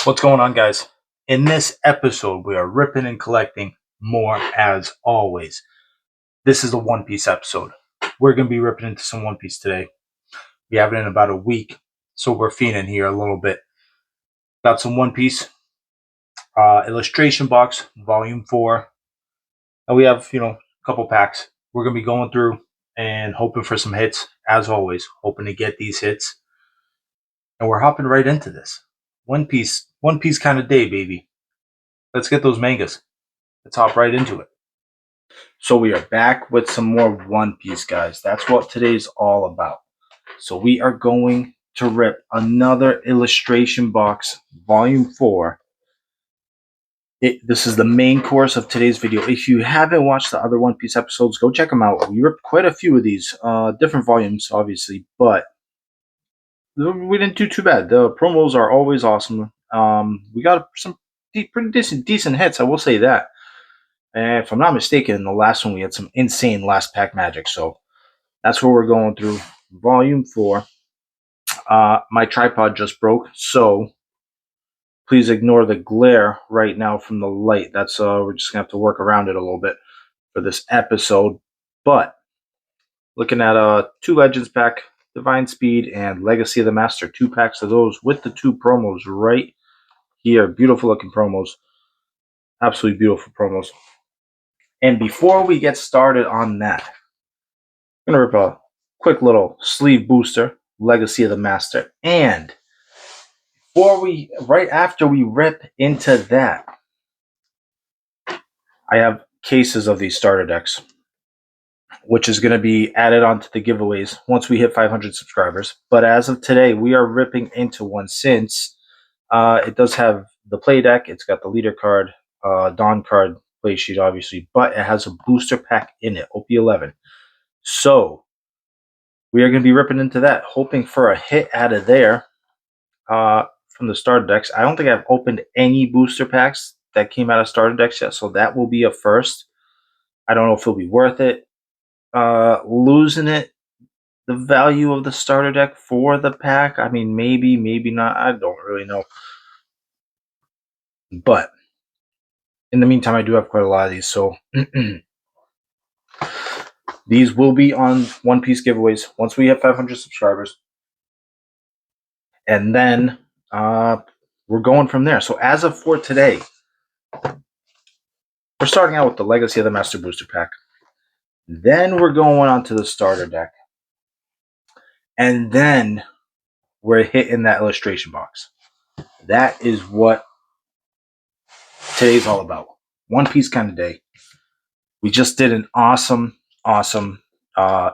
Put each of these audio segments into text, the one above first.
What's going on, guys? In this episode, we are ripping and collecting more as always. This is a One Piece episode. We're going to be ripping into some One Piece today. We have it in about a week, so we're fiending here a little bit. Got some One Piece Illustratuon Box Volume 4. And we have, a couple packs. We're going to be going through and hoping for some hits, as always. Hoping to get these hits. And we're hopping right into this. One Piece kind of day, baby. Let's get those mangas. Let's hop right into it. So we are back with some more One Piece, guys. That's what today's all about. So we are going to rip another Illustratuon Box Volume 4. This is the main course of today's video. If you haven't watched the other One Piece episodes, go check them out. We ripped quite a few of these, different volumes, obviously, but we didn't do too bad. The promos are always awesome. We got some pretty decent hits, I will say that. And if I'm not mistaken, in the last one we had some insane last pack magic. So that's what we're going through. Volume 4. My tripod just broke, so please ignore the glare right now from the light. That's we're just gonna have to work around it a little bit for this episode. But looking at 2 Legends pack, Divine Speed and Legacy of the Master, 2 packs of those with the 2 promos right here. Beautiful looking promos. Absolutely beautiful promos. And before we get started on that, I'm going to rip a quick little sleeve booster, Legacy of the Master. And right after we rip into that, I have cases of these starter decks, which is going to be added onto the giveaways once we hit 500 subscribers. But as of today, we are ripping into one since it does have the play deck. It's got the leader card, Dawn card, play sheet, obviously, but it has a booster pack in it, OP11. So we are going to be ripping into that, hoping for a hit out of there from the starter decks. I don't think I've opened any booster packs that came out of starter decks yet, so that will be a first. I don't know if it'll be worth it. Losing it, the value of the starter deck for the pack, I mean, maybe not. I don't really know. But in the meantime, I do have quite a lot of these, so these will be on One Piece giveaways once we hit 500 subscribers. And then we're going from there. So as of for today, we're starting out with the Legacy of the Master Booster Pack. Then we're going on to the starter deck. And then we're hitting that illustration box. That is what today's all about. One Piece kind of day. We just did an awesome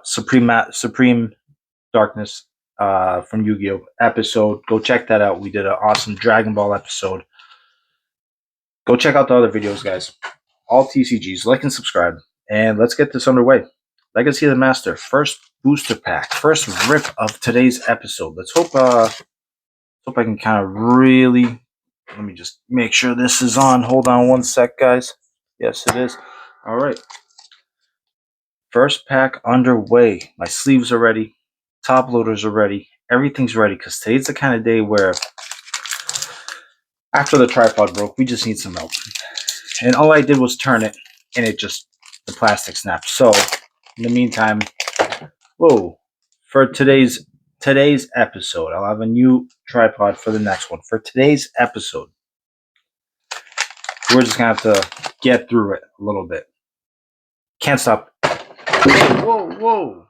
Supreme Darkness from Yu-Gi-Oh! Episode. Go check that out. We did an awesome Dragon Ball episode. Go check out the other videos, guys. All TCGs. Like and subscribe. And let's get this underway. Legacy of the Master. First booster pack. First rip of today's episode. Let's hope I can kind of really... Let me just make sure this is on. Hold on one sec, guys. Yes, it is. All right. First pack underway. My sleeves are ready. Top loaders are ready. Everything's ready because today's the kind of day where after the tripod broke, we just need some help. And all I did was turn it and the plastic snapped. So in the meantime, for today's episode, I'll have a new tripod for the next one. For today's episode, we're just going to have to get through it a little bit. Can't stop. Whoa.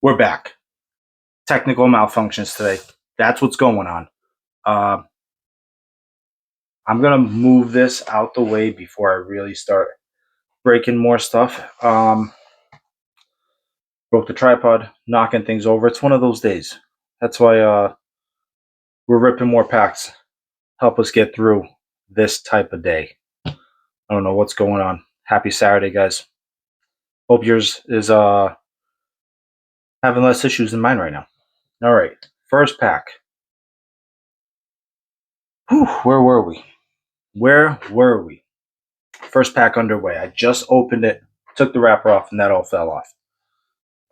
We're back. Technical malfunctions today. That's what's going on. I'm going to move this out the way before I really start breaking more stuff. Broke the tripod, knocking things over. It's one of those days. That's why we're ripping more packs. Help us get through this type of day. I don't know what's going on. Happy Saturday, guys. Hope yours is having less issues than mine right now. All right, first pack. Where were we? First pack underway. I just opened it, took the wrapper off, and that all fell off.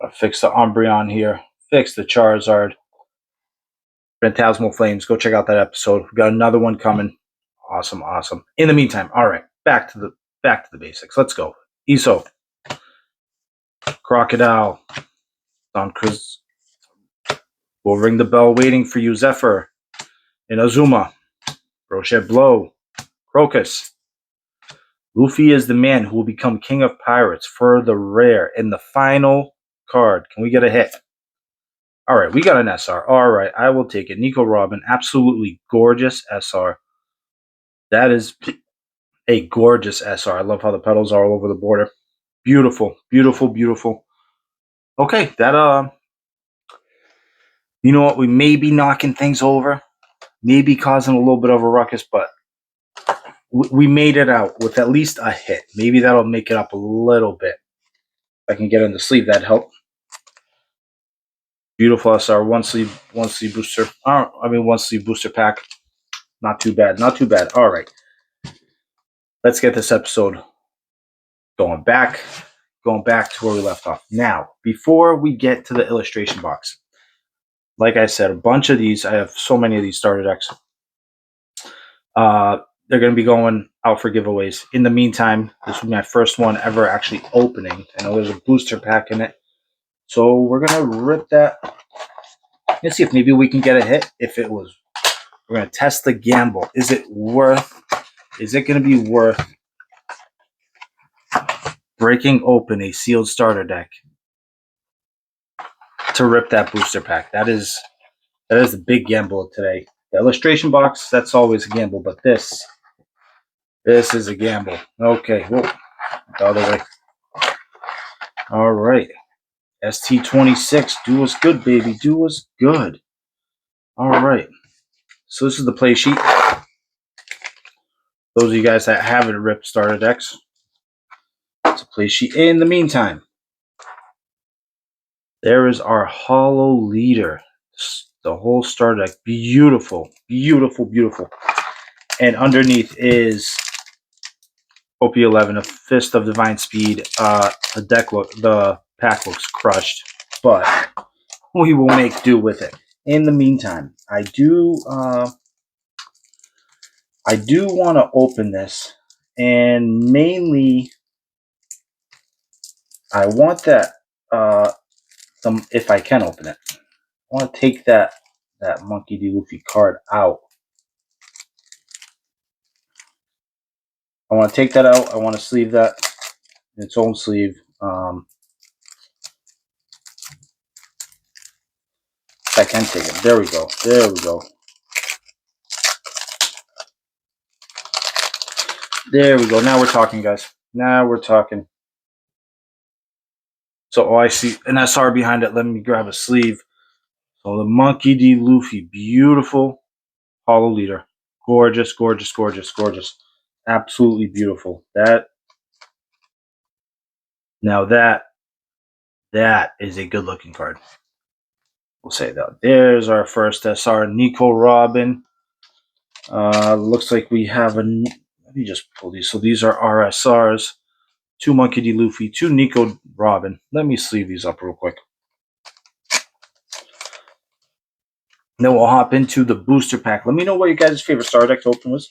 I fixed the Umbreon here, fix the Charizard. Phantasmal Flames. Go check out that episode. We got another one coming. Awesome, awesome. In the meantime, all right, back to the basics. Let's go. Iso, Crocodile, Don Cruz. We'll ring the bell waiting for you, Zephyr. Inazuma, Rochet Blow, Crocus. Luffy is the man who will become king of pirates for the rare in the final card. Can we get a hit? All right, we got an SR. All right, I will take it. Nico Robin, absolutely gorgeous SR. That is a gorgeous SR. I love how the petals are all over the border. Beautiful, beautiful, beautiful. Okay, that you know what? We may be knocking things over, maybe causing a little bit of a ruckus, but we made it out with at least a hit. Maybe that'll make it up a little bit. If I can get in the sleeve, that'd help. Beautiful SR, one sleeve booster. One sleeve booster pack. Not too bad, not too bad. All right, let's get this episode going back to where we left off. Now, before we get to the illustration box, like I said, a bunch of these. I have so many of these starter decks. They're going to be going out for giveaways. In the meantime, this will be my first one ever actually opening. I know there's a booster pack in it. So we're going to rip that. Let's see if maybe we can get a hit. We're going to test the gamble. Is it going to be worth breaking open a sealed starter deck to rip that booster pack? That is the big gamble of today. The illustration box, that's always a gamble, but this is a gamble. Okay, whoa, the other way. All right, ST26, do us good, baby, do us good. All right, so this is the play sheet. Those of you guys that haven't ripped starter decks, it's a play sheet. In the meantime, there is our hollow leader. The whole starter deck. Beautiful, beautiful, beautiful. And underneath is OP11, a Fist of Divine Speed. The pack looks crushed, but we will make do with it. In the meantime, I do want to open this, and mainly I want that if I can open it, I want to take that Monkey D. Luffy card out. I want to take that out. I want to sleeve that in its own sleeve. I can take it. There we go. There we go. There we go. Now we're talking, guys. Now we're talking. So, I see an SR behind it. Let me grab a sleeve. So, the Monkey D. Luffy. Beautiful hollow leader. Gorgeous, gorgeous, gorgeous, gorgeous. Absolutely beautiful. That is a good looking card. We'll say that. There's our first SR, Nico Robin. Looks like we have let me just pull these. So these are our SRs. 2 Monkey D. Luffy, 2 Nico Robin. Let me sleeve these up real quick. Then we'll hop into the booster pack. Let me know what your guys' favorite starter deck to open was.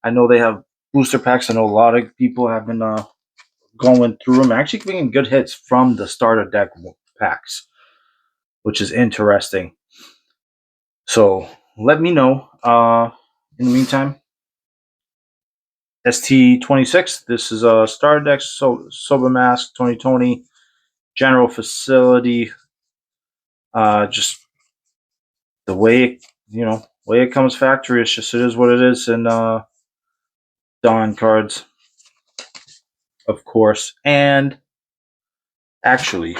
I know they have booster packs. I know a lot of people have been going through them. Actually getting good hits from the starter deck packs, which is interesting. So let me know. In the meantime, ST26. This is a starter deck. Sober Mask 2020 General Facility. Just the way it comes factory. It's just it is what it is. And Dawn cards, of course, and actually,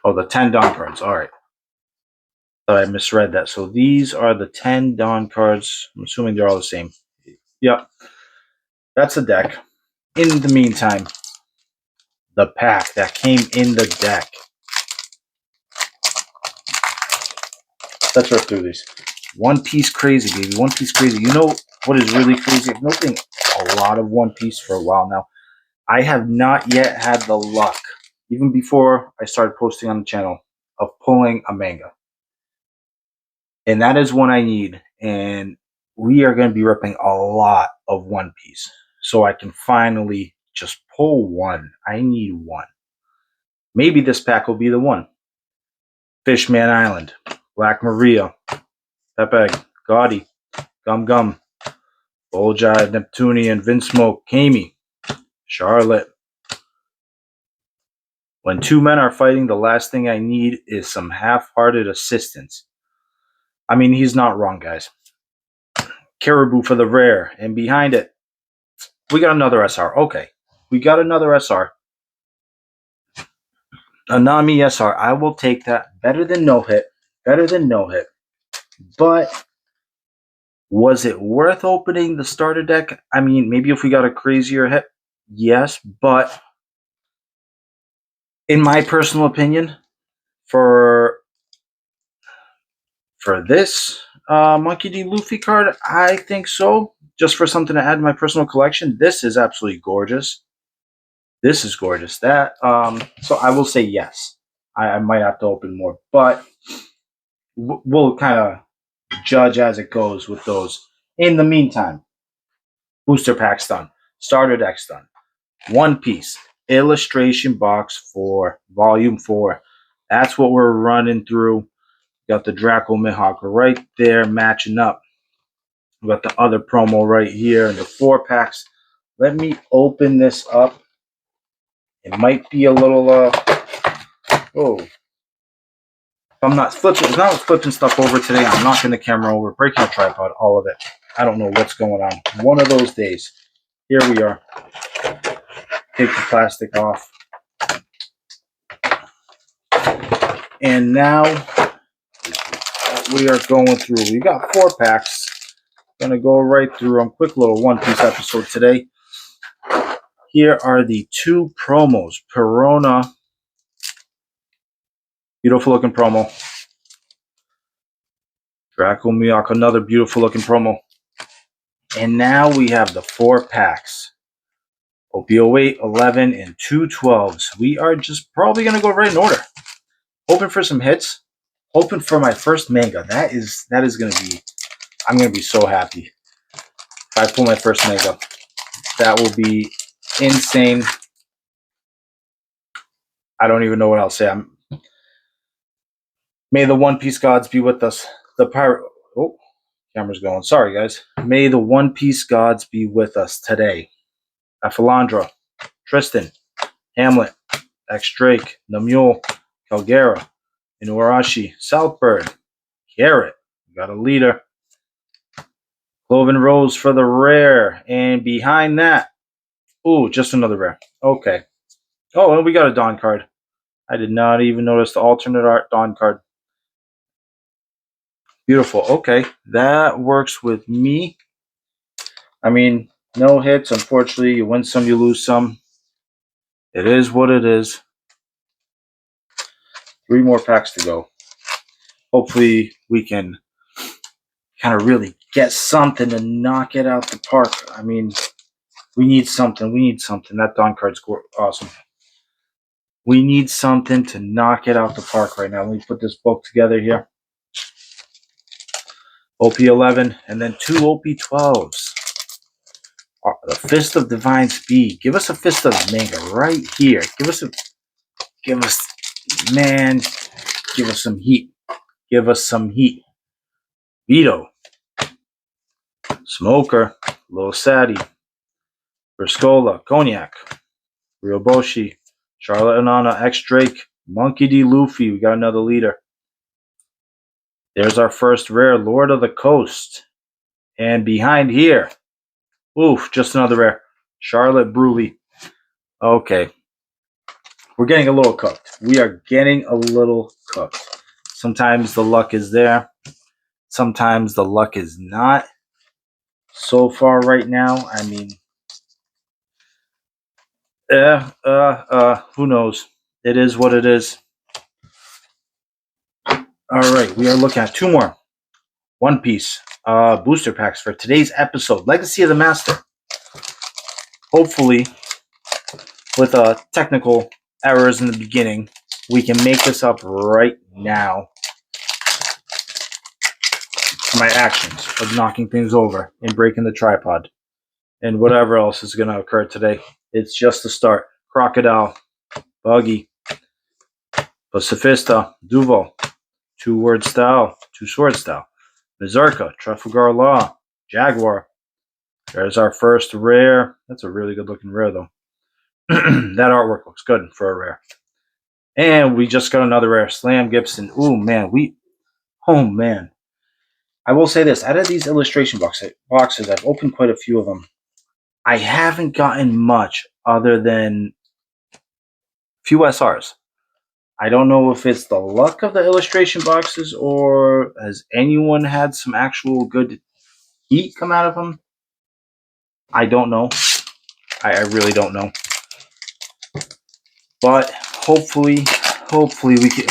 the 10 Dawn cards. All right. Thought I misread that. So these are the 10 Dawn cards. I'm assuming they're all the same. Yep. That's the deck. In the meantime, the pack that came in the deck. Let's rip through these. One Piece crazy, baby. One Piece crazy. You know what is really crazy? I've been opening a lot of One Piece for a while now. I have not yet had the luck even before I started posting on the channel, of pulling a manga. And that is one I need. And we are going to be ripping a lot of One Piece. So I can finally just pull one. I need one. Maybe this pack will be the one. Fishman Island, Black Maria, Pepe, Gaudi, Gum Gum, Bulljive, Neptunian, Vinsmoke, Kami, Charlotte. When two men are fighting, the last thing I need is some half-hearted assistance. I mean, he's not wrong, guys. Caribou for the rare, and behind it, we got another SR. Okay, we got another SR. A Nami SR. I will take that. Better than no hit. Better than no hit. But was it worth opening the starter deck? I mean, maybe if we got a crazier hit, yes. But in my personal opinion, for this Monkey D. Luffy card, I think so. Just for something to add to my personal collection, this is absolutely gorgeous. This is gorgeous. That so I will say yes. I might have to open more, but we'll kind of judge as it goes with those. In the meantime, booster packs done, starter decks done, One Piece Illustration Box for Volume 4. That's what we're running through. Got the Draco Mihawk right there matching up. We got the other promo right here and the 4 packs. Let me open this up. It might be a little oh. I'm not flipping stuff over today. I'm knocking the camera over, breaking the tripod, all of it. I don't know what's going on. One of those days. Here we are. Take the plastic off. And now we are going through. We got 4 packs. Gonna go right through them. Quick little One Piece episode today. Here are the 2 promos. Perona. Beautiful looking promo. Draco Mihawk, another beautiful looking promo. And now we have the 4 packs. OP08, 11, and 2 12s. We are just probably going to go right in order. Hoping for some hits. Hoping for my first manga. That is going to be, I'm going to be so happy if I pull my first manga. That will be insane. I don't even know what I'll say. May the One Piece gods be with us. The pirate. Oh, camera's going. Sorry, guys. May the One Piece gods be with us today. Aphalandra, Tristan, Hamlet, X Drake, Namule, Calgera, Inuarashi, Southbird, Garrett. We got a leader. Cloven Rose for the rare. And behind that, ooh, just another rare. Okay. Oh, and we got a Dawn card. I did not even notice the alternate art Dawn card. Beautiful. Okay. That works with me. I mean, no hits. Unfortunately, you win some, you lose some. It is what it is. 3 more packs to go. Hopefully, we can kind of really get something to knock it out the park. I mean, we need something. We need something. That Dawn card's awesome. We need something to knock it out the park right now. Let me put this book together here. OP11 and then 2 OP12s. The Fist of Divine Speed. Give us a Fist of Manga right here. Give us, man, give us some heat. Give us some heat. Vito. Smoker. Lil Sadie. Briscola. Cognac. Ryoboshi. Charlotte Anana. X Drake. Monkey D. Luffy. We got another leader. There's our first rare. Lord of the Coast. And behind here. Oof, just another rare. Charlotte Bruley. Okay. We're getting a little cooked. We are getting a little cooked. Sometimes the luck is there. Sometimes the luck is not. So far right now, I mean, who knows? It is what it is. All right, we are looking at 2 more One Piece booster packs for today's episode. Legacy of the Master. Hopefully, with a technical errors in the beginning. We can make this up right now. My actions of knocking things over and breaking the tripod and whatever else is going to occur today. It's just the start. Crocodile, Buggy, Pacifista, Duval, two-word style, two-sword style, Berserker, Trafalgar Law, Jaguar. There's our first rare. That's a really good-looking rare, though. That artwork looks good for a rare. And we just got another rare, Slam Gibson. Oh, man. I will say this. Out of these illustration boxes, I've opened quite a few of them. I haven't gotten much other than a few SRs. I don't know if it's the luck of the illustration boxes or has anyone had some actual good heat come out of them. I don't know. I really don't know. But hopefully we can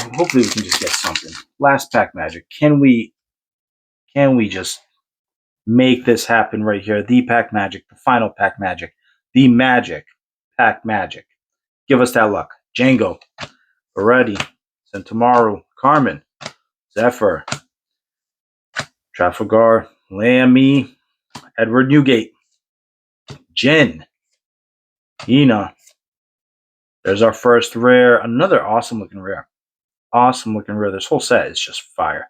just get something. Last pack magic. Can we just make this happen right here? The pack magic, the final pack magic, the magic pack magic. Give us that luck. Django, Beretti, Centomaru, Carmen, Zephyr, Trafalgar, Lammy, Edward Newgate, Jin, Ina. There's our first rare. Another awesome looking rare. Awesome looking rare. This whole set is just fire.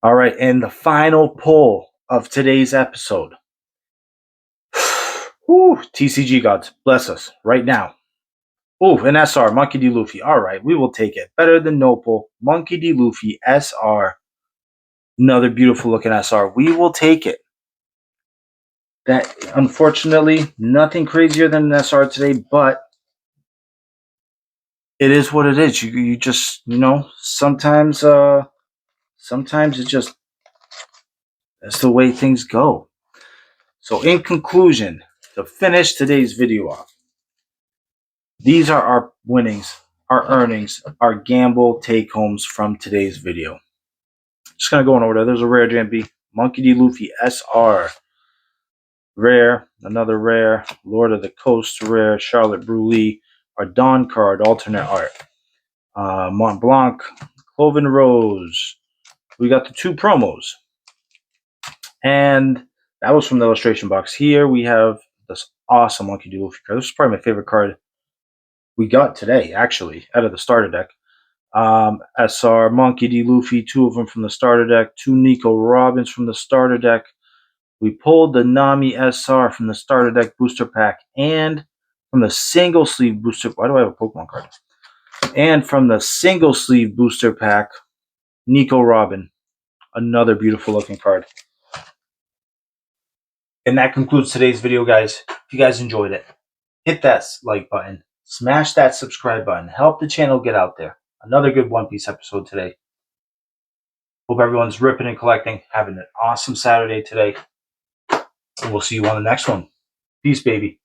All right, and the final pull of today's episode. Whew, TCG gods, bless us right now. Oh, an SR, Monkey D. Luffy. All right, we will take it. Better than no pull. Monkey D. Luffy, SR. Another beautiful looking SR. We will take it. That, unfortunately, nothing crazier than an SR today, but it is what it is. You just, sometimes it just, that's the way things go. So in conclusion, to finish today's video off, these are our winnings, our earnings, our gamble take-homes from today's video. Just going to go in order. There's a rare JMB, Monkey D. Luffy SR. Rare, another rare, Lord of the Coast rare, Charlotte Bruley, our Dawn card, alternate art. Mont Blanc, Cloven Rose. We got the 2 promos. And that was from the illustration box. Here we have this awesome Monkey D. Luffy card. This is probably my favorite card we got today, actually, out of the starter deck. SR, Monkey D. Luffy, 2 of them from the starter deck. 2 Nico Robins from the starter deck. We pulled the Nami SR from the starter deck booster pack and from the single sleeve booster. Why do I have a Pokemon card? And from the single sleeve booster pack, Nico Robin. Another beautiful looking card. And that concludes today's video, guys. If you guys enjoyed it, hit that like button, smash that subscribe button, help the channel get out there. Another good One Piece episode today. Hope everyone's ripping and collecting, having an awesome Saturday today. And we'll see you on the next one. Peace, baby.